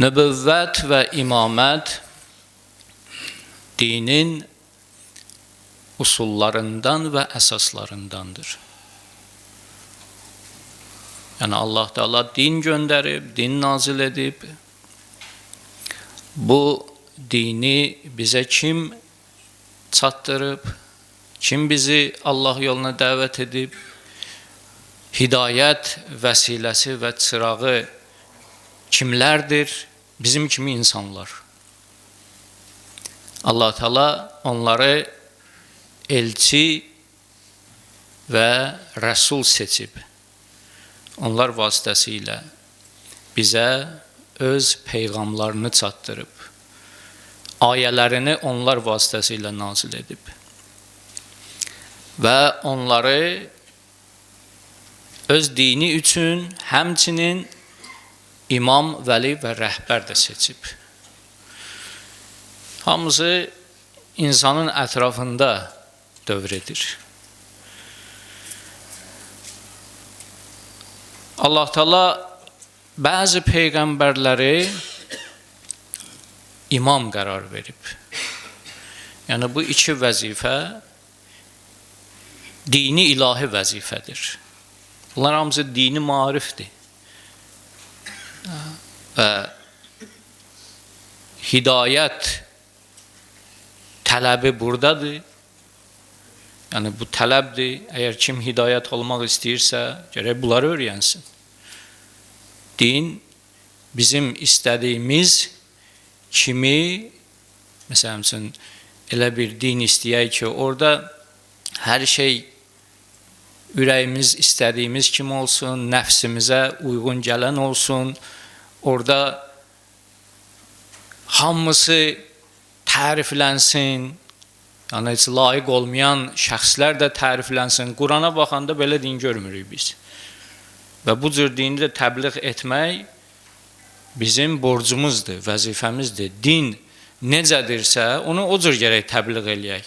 Nübüvvət və imamət dinin usullarından və əsaslarındandır. Yəni Allah Teala din göndərib, din nazil edib. Bu dini bizə kim çatdırıb, kim bizi Allah yoluna dəvət edib, hidayət vəsiləsi və çırağı kimlərdir? Bizim kimi insanlar. Allah Teala onları elçi və rəsul seçib. Onlar vasitəsilə bizə öz peyğamlarını çatdırıb. Ayələrini onlar vasitəsilə nazil edib. Və onları öz dini üçün həmçinin imam, vəli və rəhbər də seçib. Hamısı insanın ətrafında dövr edir. Allah Teala bəzi peyğəmbərləri imam qərar verib. Yəni bu iki vəzifə dini ilahi vəzifədir. Bunlar hamısı dini maarifdir. Və hidayət tələbi buradadır. Yəni bu tələbdir. Əgər kim hidayət olmaq istəyirsə, gərək bunları öyrənsin. Din bizim istədiyimiz kimi, məsələn üçün, elə bir din istəyək ki, orada hər şey ürəyimiz istədiyimiz kimi olsun, nəfsimizə uyğun gələn olsun, orada hamısı təriflənsin, yəni heç layiq olmayan şəxslər də təriflənsin. Qurana baxanda belə din görmürük biz. Və bu cür dini də təbliğ etmək bizim borcumuzdur, vəzifəmizdir. Din necədirsə, onu o cür gərək təbliğ eləyək.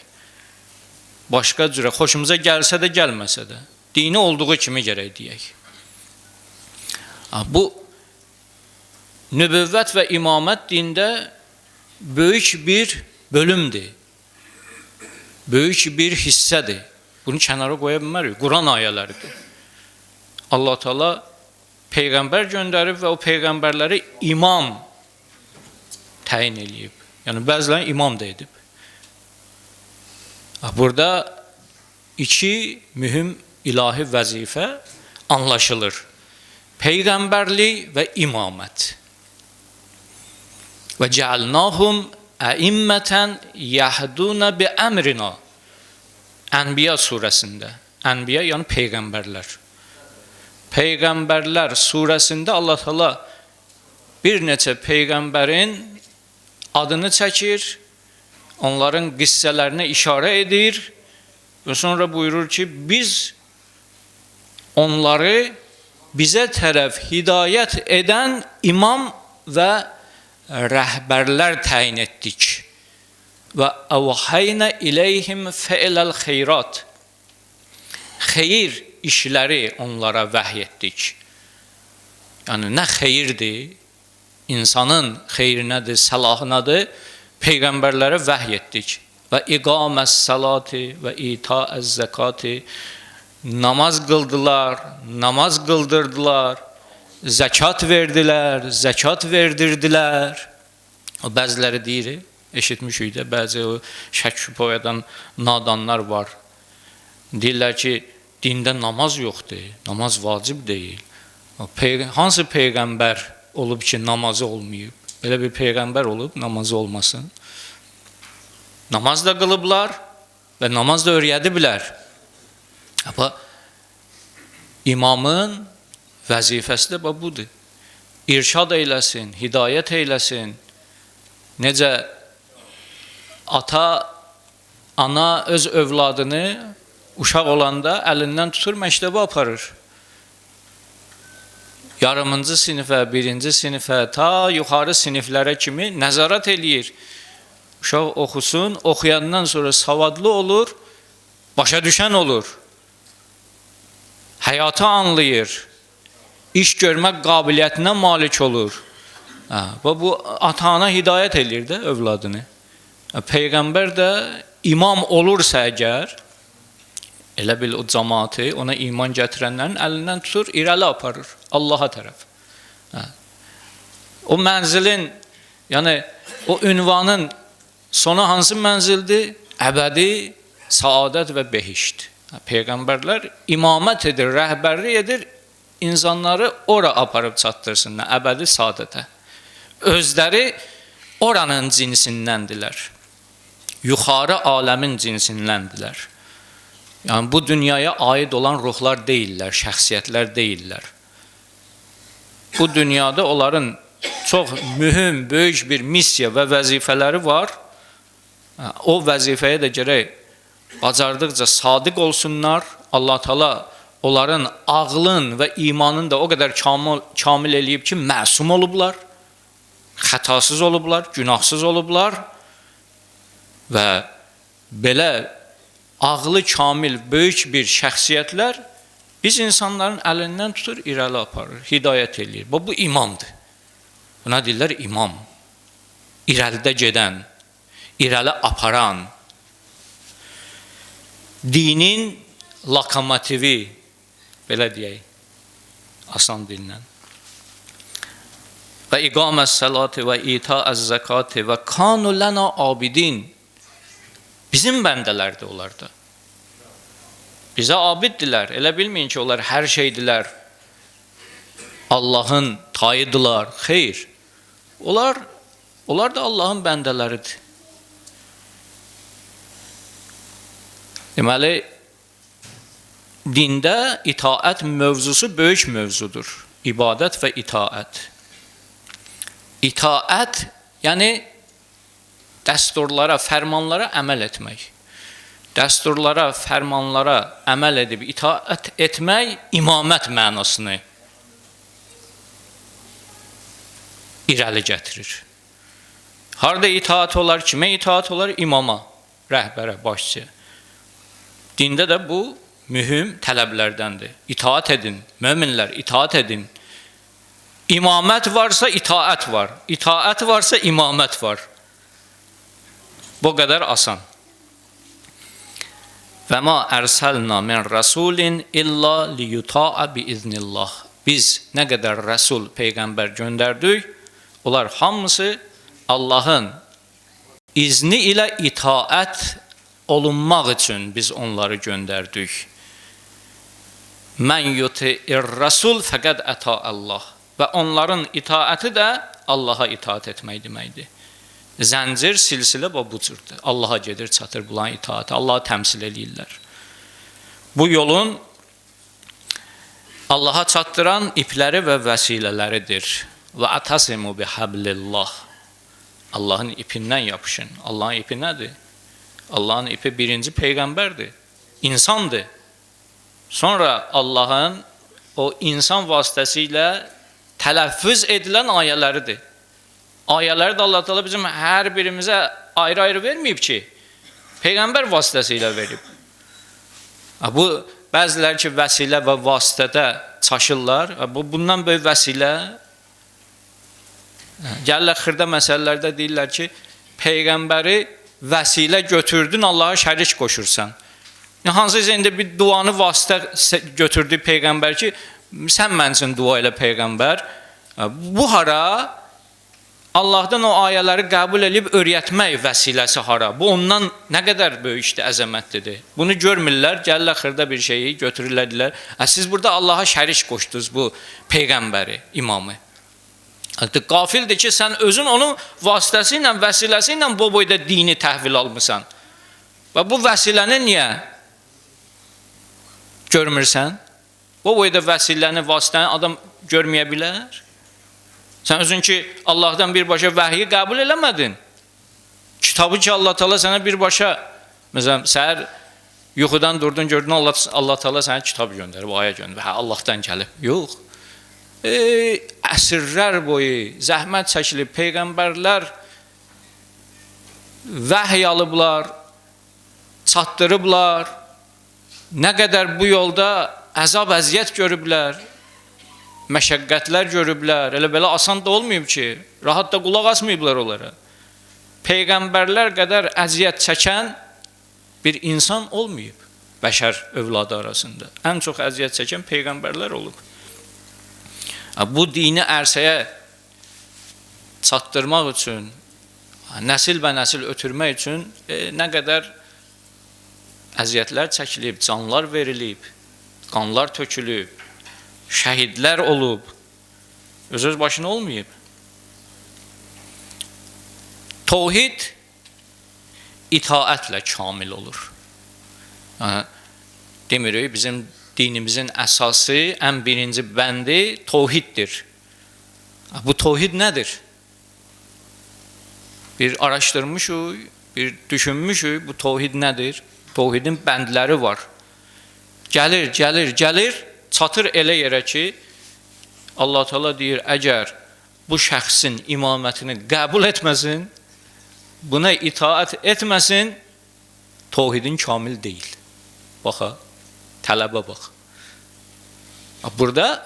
Başqa cürə, xoşumuza gəlsə də, gəlməsə də. Dini olduğu kimi gərək deyək. Bu, nübüvvət və imamət dində böyük bir bölümdür. Böyük bir hissədir. Bunu kənara qoya bilmərik. Quran ayələridir. Allah Teala peyğəmbər göndərib və o peyğəmbərləri imam təyin eləyib. Yəni bəzilərini imam da edib. Burada iki mühüm ilahi vəzifə anlaşılır. Peyğəmbərlik və imamət. Və cəalnahum əimmətən yahduna bi əmrina. Ənbiya surəsində. Ənbiya yəni peyğəmbərlər. Peyğəmbərlər surəsində Allah Teala bir neçə peyğəmbərin adını çəkir, onların qissələrinə işarə edir və sonra buyurur ki, biz onları bizə tərəf hidayət edən imam və rəhbərlər təyin etdik. Və əvhəynə iləyhim fə'ləl xeyrat. Xeyir işləri onlara vəhy etdik. Yəni, nə xeyirdir, insanın xeyrinədir, səlahınadır, peyğəmbərlərə vəhy etdik. Və iqaməs salati və ita'əz zəkati, namaz qıldılar, namaz qıldırdılar, zəkat verdilər, zəkat verdirdilər. O bəziləri deyir, eşitmişik də, bəzi o şək şübhə edən nadanlar var. Deyirlər ki, dində namaz yoxdur, namaz vacib deyil. Hansı peyğəmbər olub ki, namazı olmayıb? Belə bir peyğəmbər olub, namazı olmasın. Namaz da qılıblar və namaz da öyrədiblər. İmamın vəzifəsi də budur. İrşad eyləsin, hidayət eyləsin. Necə ata, ana öz övladını uşaq olanda əlindən tutur, məktəbə aparır. Yarımıncı sinifə, birinci sinifə, ta yuxarı siniflərə kimi nəzarət eləyir. Uşaq oxusun, oxuyandan sonra savadlı olur, başa düşən olur. Həyatı anlayır, iş görmək qabiliyyətinə malik olur. Və bu ata-ana hidayət eləyir də övladını. Peyğəmbər də imam olursa əgər, elə bil o cəmaatı, ona iman gətirənlərin əlindən tutur, irəli aparır Allaha tərəf. O mənzilin, yəni o ünvanın sonu hansı mənzildir? Əbədi saadət və behişt. Peyğəmbərlər imamət edir, rəhbərlik edir, insanları ora aparıb çatdırsınlar, əbədi saadətə. Özləri oranın cinsindəndirlər. Yuxarı aləmin cinsindəndirlər. Yəni bu dünyaya aid olan ruhlar deyillər, şəxsiyyətlər deyillər. Bu dünyada onların çox mühüm, böyük bir missiya və vəzifələri var. O vəzifəyə də gərək bacardıqca sadiq olsunlar. Allah Teala onların ağlın və imanını da o qədər kamil eləyib ki, məsum olublar, xətasız olublar, günahsız olublar və belə ağlı kamil, böyük bir şəxsiyyətlər biz insanların əlindən tutur, irəli aparır, hidayət eləyir. Bu imamdır. Buna deyirlər imam. İrəlidə gedən, irəli aparan, dinin lokomotivi, belə deyək, asan dillə. Və iqamət səlati və ita'əz zəkati və kanu lənə abidin. Bizim bəndələrdir onlar da. Bizə abiddirlər. Elə bilməyin ki, onlar hər şeydirlər. Allahın tayıdırlar. Xeyr. Onlar da Allahın bəndələridir. Deməli, dində itaət mövzusu böyük mövzudur. İbadət və itaət. İtaət, yəni dəsturlara, fərmanlara əməl etmək. Dəsturlara, fərmanlara əməl edib itaət etmək imamət mənasını irəli gətirir. Harada itaət olar, kimə itaət olar? İmama, rəhbərə, başçıya. Dində də bu mühüm tələblərdəndir. İtaət edin, möminlər, itaət edin. İmamət varsa itaət var. İtaət varsa imamət var. Bu qədər asan. Və ma ərsəlna min rasulin illa liyuta'a biiznillah. Biz nə qədər rəsul, peyğəmbər göndərdik, onlar hamısı Allahın izni ilə itaət olunmaq üçün biz onları göndərdik. Mən yuti'ir rasul fəqəd əta Allah. Və onların itaəti də Allaha itaət etmək deməkdir. Zəncir, silsilə bu cürdür. Allaha gedir, çatır bulan itaəti. Allahı təmsil edirlər. Bu yolun Allaha çatdıran ipləri və vəsilələridir. Və atasimu bihablillah. Allahın ipindən yapışın. Allahın ipi nədir? Allahın ipi birinci peyğəmbərdir, insandır. Sonra Allahın o insan vasitəsilə tələffüz edilən ayələridir. Ayələri də Allah Teala bizim hər birimizə ayrı-ayrı verməyib ki, peyğəmbər vasitəsilə verib. Bu bəzilər ki, vəsilə və vasitədə çaşırlar. Bundan böyük vəsilə gəlirlər xırda məsələlərdə deyirlər ki, peyğəmbəri vəsilə götürdün, Allaha şərik qoşursan. Hansısa indi bir duanı vasitə götürdü peyğəmbər ki, sən mən üçün dua elə peyğəmbər. Bu hara Allahdan o ayələri qəbul edib öyrətmək vəsiləsi hara. Bu ondan nə qədər böyükdür, əzəmətlidir. Bunu görmürlər, gəlirlər xırda bir şeyi götürürlər. Siz burada Allaha şərik qoşdunuz bu peyğəmbəri, imamı. Qafildir ki, sən özün onun vasitəsi ilə, vəsiləsi ilə bu boyda dini təhvil almısan. Və bu vəsiləni niyə görmürsən? Bu boyda vəsiləni, vasitəni adam görməyə bilər. Sən özün ki, Allahdan birbaşa vəhyi qəbul eləmədin. Kitabı ki, Allah Teala sənə birbaşa, məsələn, səhər yuxudan durdun, gördün, Allah Teala sənə kitab göndərib, ayə göndərib, Allahdan gəlib. Yox. Əsrlər boyu zəhmət çəkilib, peyğəmbərlər vəhy alıblar, çatdırıblar, nə qədər bu yolda əzab əziyyət görüblər. məşəqqətlər görüblər. Elə belə asan da olmayıb ki, rahat da qulaq asmayıblar onlara. Peyğəmbərlər qədər əziyyət çəkən bir insan olmayıb bəşər övladı arasında. Ən çox əziyyət çəkən peyğəmbərlər olub. Bu dini ərsəyə çatdırmaq üçün, nəsil və nəsil ötürmək üçün nə qədər əziyyətlər çəkilib, canlar verilib, qanlar tökülüb, şəhidlər olub, öz başına olmayıb. Tövhid itaətlə kamil olur. Demirik, bizim dinimizin əsası, ən birinci bəndi tövhiddir. Bu tövhid nədir? Bir araşdırmışıq, bir düşünmüşük, bu tövhid nədir? Tövhidin bəndləri var. Gəlir, çatır elə yerə ki, Allah Teala deyir, əgər bu şəxsin imamətini qəbul etməsin, buna itaat etməsin, tövhidin kamil deyil. Baxa, tələbə bax. Burada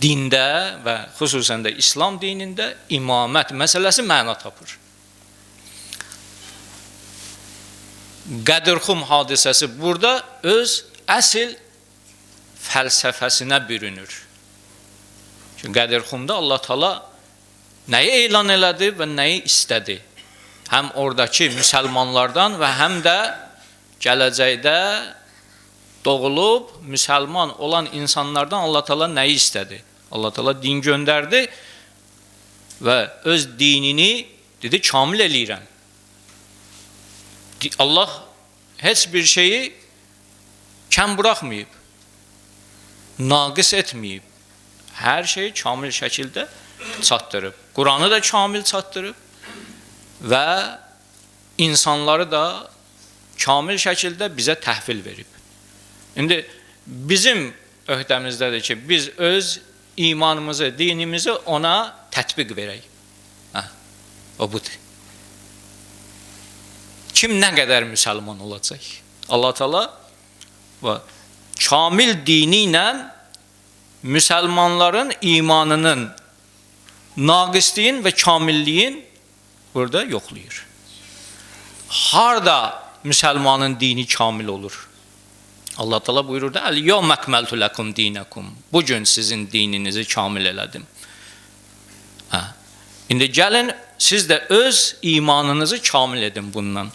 dində və xüsusən də İslam dinində imamət məsələsi məna tapır. Qədirxum hadisəsi burada öz əsl fəlsəfəsinə bürünür. Çünki Qədirxumda Allah Teala nəyi elan elədi və nəyi istədi? Həm oradakı müsəlmanlardan və həm də gələcəkdə doğulub müsəlman olan insanlardan Allah Teala nəyi istədi? Allah Teala din göndərdi və öz dinini dedi, kamil eləyirəm. Allah heç bir şeyi kəm buraxmayıb, naqis etməyib. Hər şeyi kamil şəkildə çatdırıb. Quranı da kamil çatdırıb və insanları da kamil şəkildə bizə təhvil verib. İndi bizim öhdəmizdədir ki, biz öz imanımızı, dinimizi ona tətbiq verək. O budur. Kim nə qədər müsəlman olacaq? Allah Teala kamil dini ilə müsəlmanların imanının naqisliyin və kamilliyin burada yoxlayır. Harda müsəlmanın dini kamil olur? Allah Teala buyurur da, "Əl-yevmə əkməltu ləkum dinakum." Bu gün sizin dininizi kamil elədim. İndi gəlin siz də öz imanınızı kamil edin bundan.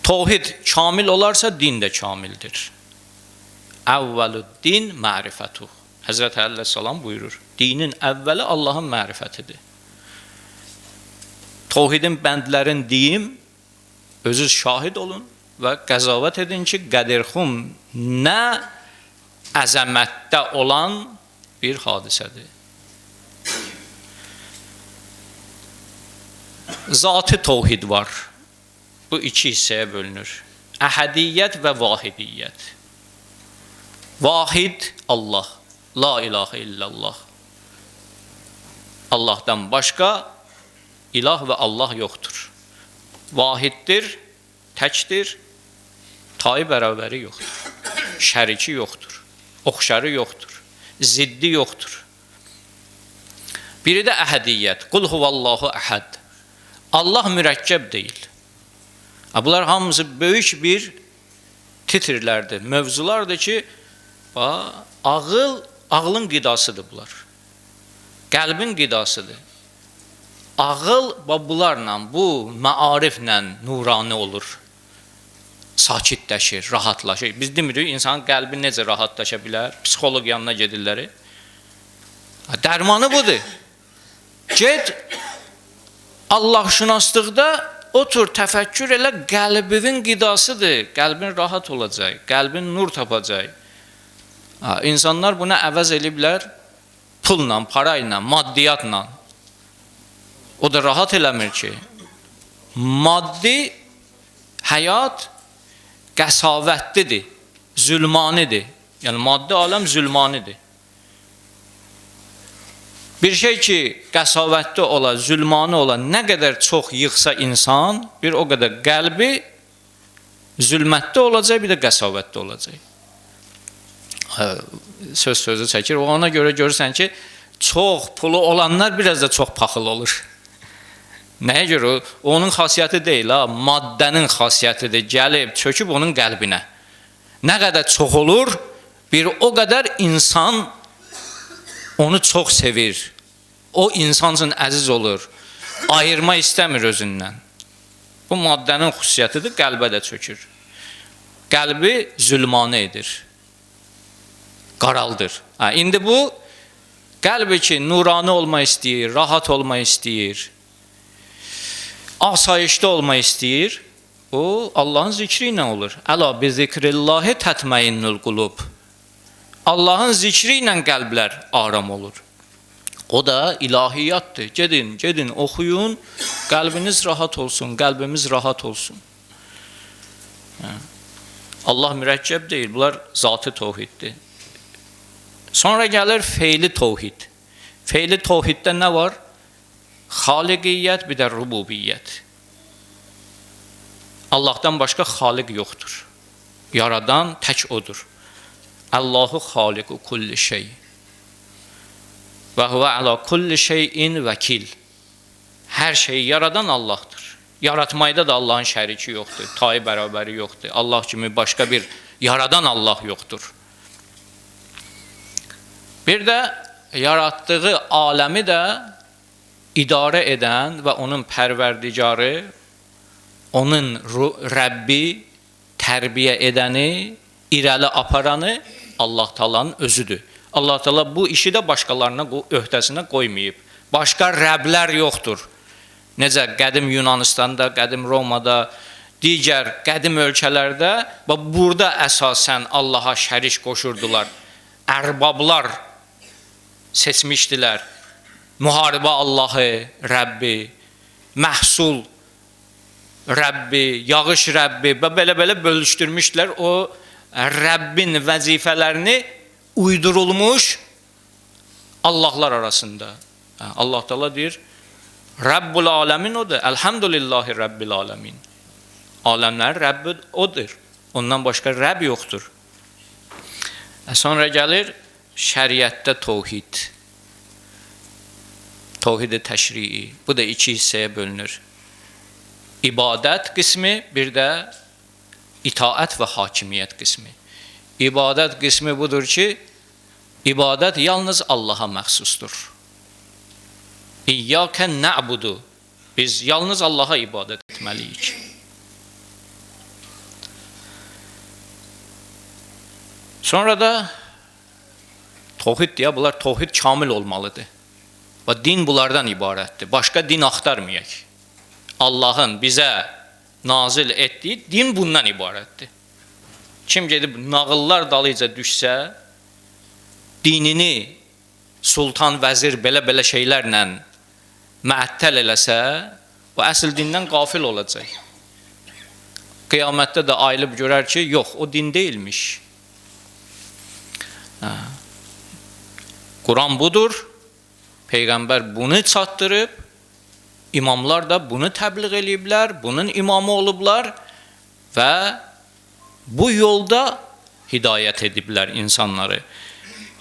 Tövhid kamil olarsa din də kamildir. Əvvəluddin mərifətuh. Həzrət Əleyhisselam buyurur. Dinin əvvəli Allahın mərifətidir. Tövhidin bəndlərin deyim, özünüz şahid olun və qəzavət edin ki, Qədirxum nə əzəmətdə olan bir hadisədir. Zat-ı tövhid var. Bu iki hissəyə bölünür. Əhədiyyət və vahidiyyət. Vahid Allah. La ilahə illallah. Allahdan başqa ilah və Allah yoxdur. Vahiddir, təkdir, tayı bərabəri yoxdur. Şəriki yoxdur. Oxşarı yoxdur. Ziddi yoxdur. Biri də əhədiyyət. Qul huvallahu əhəd. Allah mürəkkəb deyil. Bunlar hamısı böyük bir titrlərdir, mövzulardır ki, ağlın qidasıdır bunlar. Qəlbin qidasıdır. Ağıl bunlarla, bu məariflə nurani olur. Sakitləşir, rahatlaşır. Biz demirik, insanın qəlbi necə rahatlaşa bilər? Psixoloq yanına gedirlər. Dərmanı budur. Get, Allah şünaslıqda otur, təfəkkür elə, qəlbinin qidasıdır. Qəlbin rahat olacaq, qəlbin nur tapacaq. İnsanlar buna əvəz eliblər pulla, parayla, maddiyatla. O da rahat eləmir ki. Maddi həyat qəsavətlidir, zülmanidir. Yəni maddi aləm zülmanidir. Bir şey ki, qəsavətli ola, zülmani ola, nə qədər çox yığsa insan, bir o qədər qəlbi Zülmətdə olacaq, bir də qəsavətdə olacaq. Söz sözü çəkir. Ona görə görürsən ki, çox pulu olanlar biraz da çox paxıl olur. Nəyə görə? Onun xasiyyəti deyil, maddənin xasiyyətidir. Gəlib, çöküb onun qəlbinə. Nə qədər çox olur, bir o qədər insan onu çox sevir. O insan üçün əziz olur. Ayırma istəmir özündən. Bu maddənin xüsusiyyətidir, qəlbə də çökür. Qəlbi zülmanə edir. Qaraldır. İndi bu, qəlbi ki, nurani olma istəyir, rahat olma istəyir, asayişdə olma istəyir, o, Allahın zikri ilə olur. Əla bi zikrillahi tətməinnül qulub. Allahın zikri ilə qəlblər aram olur. O da ilahiyyatdır. Gedin, oxuyun, qəlbiniz rahat olsun, qəlbimiz rahat olsun. Allah mürəkkəb deyil, bunlar zatı təvhiddir. Sonra gəlir feili təvhid. Feili təvhiddə nə var? Xaliqiyyət, bir də rububiyyət. Allahdan başqa xaliq yoxdur. Yaradan tək odur. Allahu xaliqu kulli şey. Və huvə əla kulli şeyin vəkil. Hər şeyi yaradan Allahdır. Yaratmayda da Allahın şəriki yoxdur, tayı bərabəri yoxdur. Allah kimi başqa bir yaradan Allah yoxdur. Bir də yaratdığı aləmi də idarə edən və onun pərverdigarı, onun Rəbbi, tərbiyə edəni, irəli aparanı Allah Taala'nın özüdür. Allah Taala bu işi də başqalarına öhdəsinə qoymayıb. Başqa Rəblər yoxdur. Necə qədim Yunanistanda, qədim Romada, digər qədim ölkələrdə burada əsasən Allaha şərik qoşurdular. Ərbablar seçmişdilər. Müharibə Allahı, Rəbbi, məhsul Rəbbi, yağış Rəbbi və belə-belə bölüşdürmüşdülər. O Rəbbin vəzifələrini uydurulmuş Allahlar arasında. Allah Taala deyir, Rabbul aləmin odur. Elhamdülillahi Rabbil aləmin. Aləmlərin Rəbbi odur. Ondan başqa Rəbb yoxdur. Sonra gəlir şəriətdə təvhid. Təvhid-i təşrii. Bu da iki hissəyə bölünür. İbadət qismi, bir də itaət və hakimiyyət qismi. İbadət qismi budur ki, ibadət yalnız Allaha məxsusdur. İyyəkə nə'budu. Biz yalnız Allaha ibadət etməliyik. Sonra da təvhid deyə, bunlar təvhid kamil olmalıdır. Və din bunlardan ibarətdir. Başqa din axtarmayaq. Allahın bizə nazil etdiyi din bundan ibarətdir. Kim gedib nağıllar dalıca düşsə, dinini sultan, vəzir belə-belə şeylərlə məəttəl eləsə, o əsl dindən qafil olacaq. Qiyamətdə də ayılıb görər ki, yox, o din deyilmiş. Quran budur, Peyğəmbər bunu çatdırıb, imamlar da bunu təbliğ eləyiblər, bunun imamı olublar və bu yolda hidayət ediblər insanları.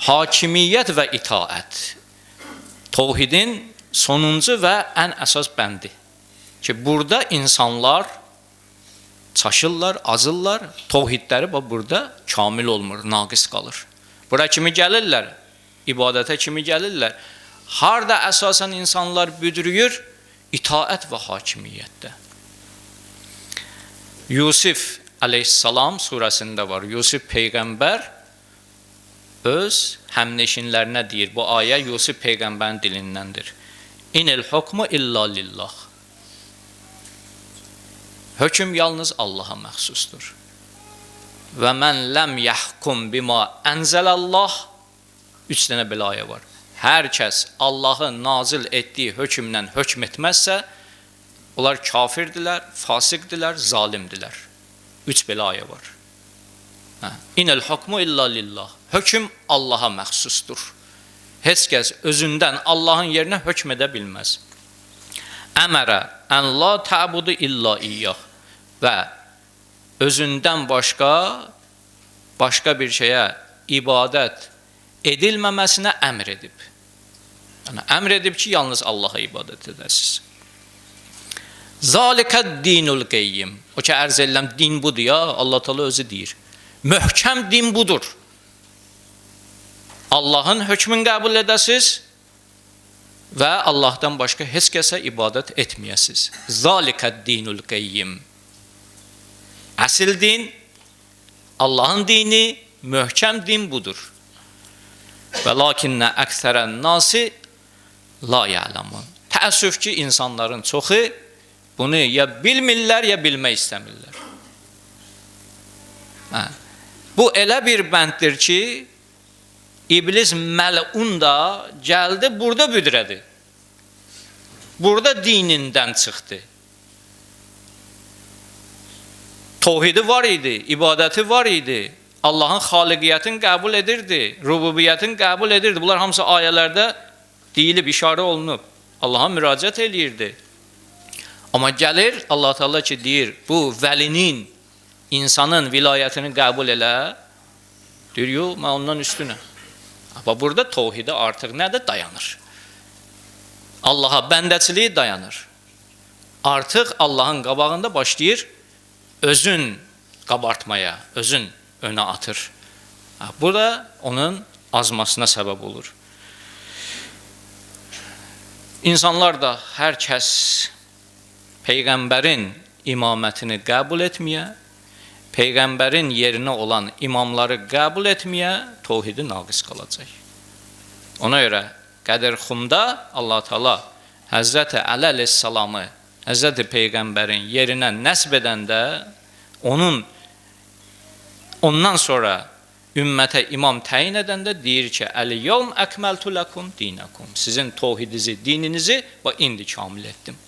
Hakimiyyət və itaət. Təvhidin sonuncu və ən əsas bəndi. Ki, burada insanlar çaşırlar, azırlar, təvhidləri burada kamil olmur, naqis qalır. Bura kimi gəlirlər, ibadətə kimi gəlirlər. Harda əsasən insanlar büdürüyür? İtaət və hakimiyyətdə. Yusuf Aleyhisselam surəsində var. Yusuf Peyğəmbər öz həmneşinlərinə deyir. Bu ayə Yusuf Peyğəmbərin dilindəndir. İnil hukmu illa lillah. Hökm yalnız Allaha məxsusdur. Və mən ləm yəhkum bima ənzəlallah. 3 dənə belə ayə var. Hər kəs Allahın nazil etdiyi hökmlə hökm etməzsə, onlar kafirdirlər, fasiqdirlər, zalimdirlər. 3 belə ayə var. İnəl hukmu illa lillah. Hökm Allaha məxsusdur. Heç kəs özündən Allahın yerinə hökm edə bilməz. Əmərə ən la təbudu illa iyyah. Və özündən başqa bir şeyə ibadət edilməməsinə əmr edib. Yəni, əmr edib ki, yalnız Allaha ibadət edəsiniz. Zalikəd dinul qeyyim. O ki, ərz ediləm, din budur ya, Allah Teala özü deyir. Möhkəm din budur. Allahın hökmünü qəbul edəsiniz və Allahdan başqa heç kəsə ibadət etməyəsiniz. Zalikəd dinul qeyyim. Əsl din, Allahın dini, möhkəm din budur. Və lakinnə əksərən nasi la ya'lamun. Təəssüf ki, insanların çoxu bunu ya bilmirlər, ya bilmək istəmirlər. Bu elə bir bənddir ki, İblis məlun da gəldi, burada büdrədi. Burada dinindən çıxdı. Tevhidi var idi, ibadəti var idi. Allahın xaliqiyyətini qəbul edirdi, rububiyyətini qəbul edirdi. Bunlar hamısı ayələrdə deyilib, işarə olunub. Allaha müraciət eləyirdi. Amma gəlir, Allah Teala ki deyir, bu vəlinin, insanın vilayətini qəbul elə, deyir, yox, mən ondan üstünəm. Amma burada tevhidi artıq nədə dayanır? Allaha bəndəçiliyi dayanır. Artıq Allahın qabağında başlayır, özün qabartmaya, özün önə atır. Bu da onun azmasına səbəb olur. İnsanlar da hər kəs Peyğəmbərin imamətini qəbul etməyə, Peyğəmbərin yerinə olan imamları qəbul etməyə tevhidi naqis qalacaq. Ona görə Qədir Xumda Allah Teala Həzrəti Əli əleyhissalamı Həzrəti Peyğəmbərin yerinə nəsb edəndə ondan sonra ümmətə imam təyin edəndə deyir ki, Əl-yevm əkməltu ləkum dinakum. Sizin tevhidinizi, dininizi indi kamil etdim.